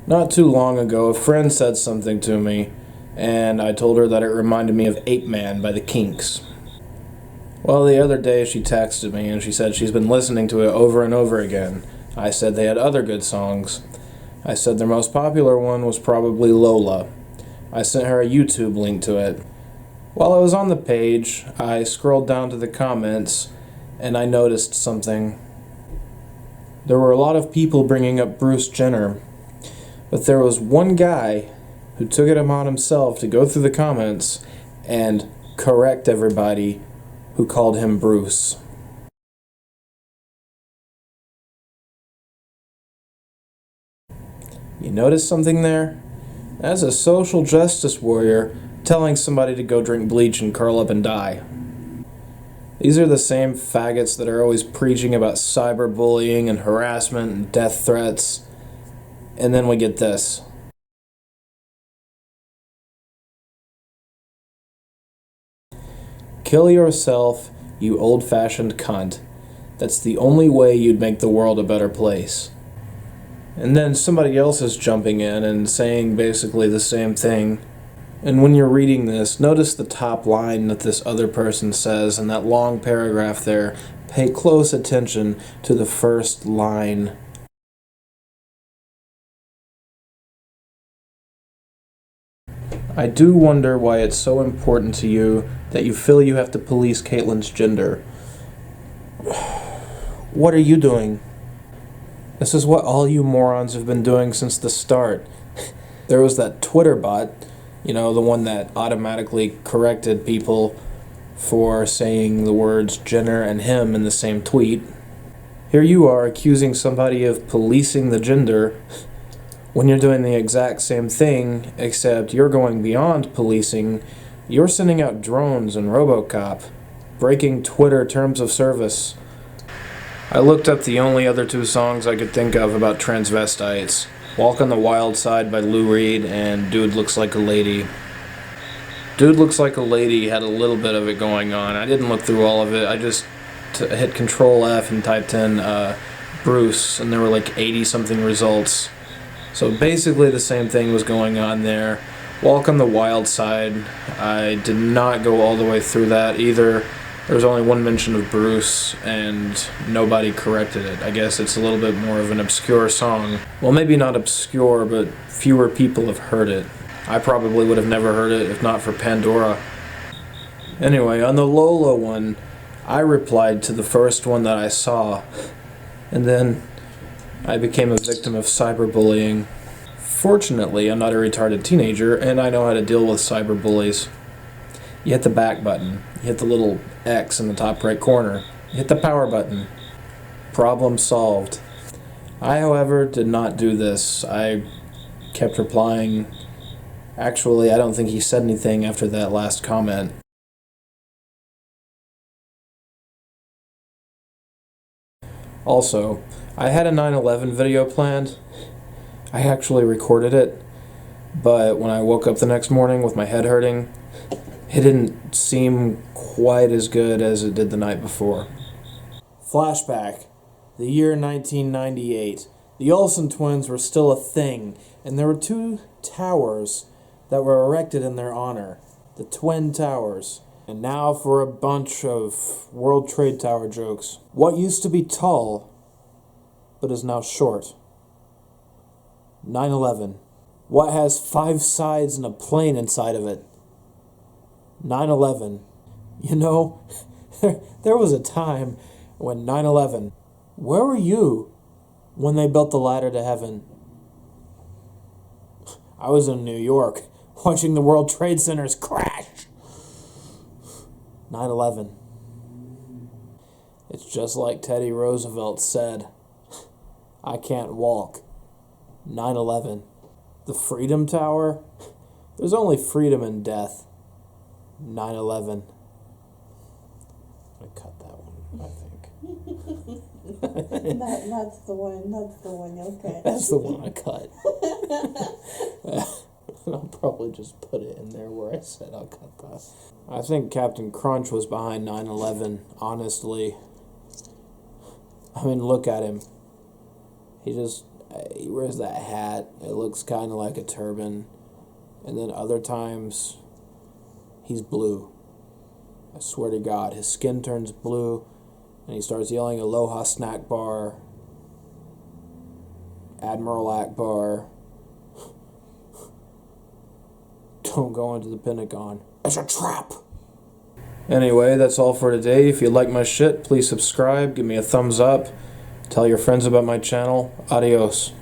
Not too long ago, a friend said something to me, and I told her that it reminded me of Ape Man by the Kinks. Well, the other day she texted me and she said she's been listening to it over and over again. I said they had other good songs. I said their most popular one was probably Lola. I sent her a YouTube link to it. While I was on the page, I scrolled down to the comments and I noticed something. There were a lot of people bringing up Bruce Jenner, but there was one guy who took it upon himself to go through the comments and correct everybody who called him Bruce. You notice something there? That's a social justice warrior telling somebody to go drink bleach and curl up and die. These are the same faggots that are always preaching about cyberbullying and harassment and death threats. And then we get this. Kill yourself, you old-fashioned cunt. That's the only way you'd make the world a better place. And then somebody else is jumping in and saying basically the same thing. And when you're reading this, notice the top line that this other person says in that long paragraph there. Pay close attention to the first line. I do wonder why it's so important to you that you feel you have to police Caitlin's gender. What are you doing? This is what all you morons have been doing since the start. There was that Twitter bot, you know, the one that automatically corrected people for saying the words Jenner and him in the same tweet. Here you are accusing somebody of policing the gender when you're doing the exact same thing, except you're going beyond policing. You're sending out drones and RoboCop, breaking Twitter terms of service. I looked up the only other two songs I could think of about transvestites. Walk on the Wild Side by Lou Reed and Dude Looks Like a Lady. Dude Looks Like a Lady had a little bit of it going on. I didn't look through all of it. I just hit Control F and typed in Bruce, and there were like 80-something results. So basically the same thing was going on there. Walk on the Wild Side, I did not go all the way through that either. There was only one mention of Bruce, and nobody corrected it. I guess it's a little bit more of an obscure song. Well, maybe not obscure, but fewer people have heard it. I probably would have never heard it if not for Pandora. Anyway, on the Lola one, I replied to the first one that I saw, and then I became a victim of cyberbullying. Fortunately, I'm not a retarded teenager, and I know how to deal with cyberbullies. You hit the back button. You hit the little X in the top right corner. You hit the power button. Problem solved. I, however, did not do this. I kept replying. Actually, I don't think he said anything after that last comment. Also, I had a 9/11 video planned. I actually recorded it, but when I woke up the next morning with my head hurting, it didn't seem quite as good as it did the night before. Flashback. The year 1998. The Olsen twins were still a thing, and there were two towers that were erected in their honor. The Twin Towers. And now for a bunch of World Trade Tower jokes. What used to be tall, but is now short? 9/11. What has 5 sides and a plane inside of it? 9/11. You know, there was a time when 9/11... Where were you when they built the ladder to heaven? I was in New York, watching the World Trade Centers crash. 9/11. It's just like Teddy Roosevelt said. I can't walk. 9/11. The Freedom Tower? There's only freedom in death. 9/11. I cut that one, I think. That's the one you'll cut. That's the one I cut. I'll probably just put it in there where I said I'll cut that. I think Captain Crunch was behind 9/11, honestly. I mean, look at him. He just He wears that hat. It looks kind of like a turban. And then other times, he's blue. I swear to God, his skin turns blue, and he starts yelling Aloha Snack Bar, Admiral Akbar, don't go into the Pentagon. It's a trap! Anyway, that's all for today. If you like my shit, please subscribe, give me a thumbs up, tell your friends about my channel. Adios.